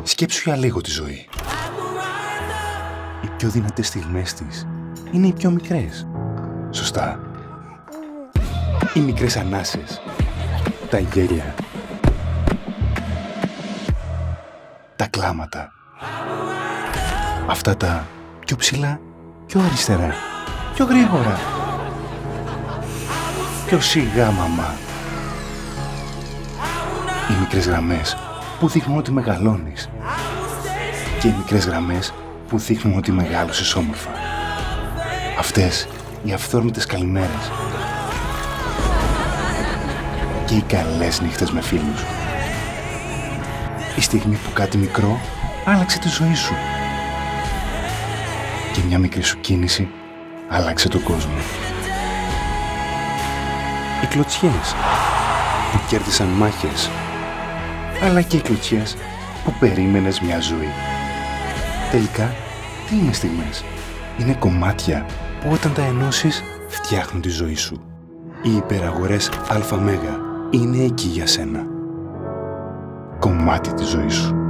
Σκέψου για λίγο τη ζωή. Οι πιο δυνατές στιγμές της είναι οι πιο μικρές. Σωστά. Οι μικρές ανάσες. Τα γέλια. Τα κλάματα. Αυτά τα πιο ψηλά, πιο αριστερά, πιο γρήγορα. Πιο σιγά, μαμά. Οι μικρές γραμμές που δείχνουν ότι μεγαλώνεις. Και οι μικρές γραμμές που δείχνουν ότι μεγάλωσες όμορφα. Αυτές οι αυθόρμητες καλημέρες. Και οι καλές νύχτες με φίλους. Η στιγμή που κάτι μικρό άλλαξε τη ζωή σου. Και μια μικρή σου κίνηση άλλαξε τον κόσμο. Οι κλωτσιές που κέρδισαν μάχες, αλλά και οι κλωτσιές που περίμενες μια ζωή. Τελικά, τι είναι στιγμές? Είναι κομμάτια που όταν τα ενώσεις φτιάχνουν τη ζωή σου. Οι υπεραγορές ΑΜΕΓΑ είναι εκεί για σένα. Κομμάτι της ζωής σου.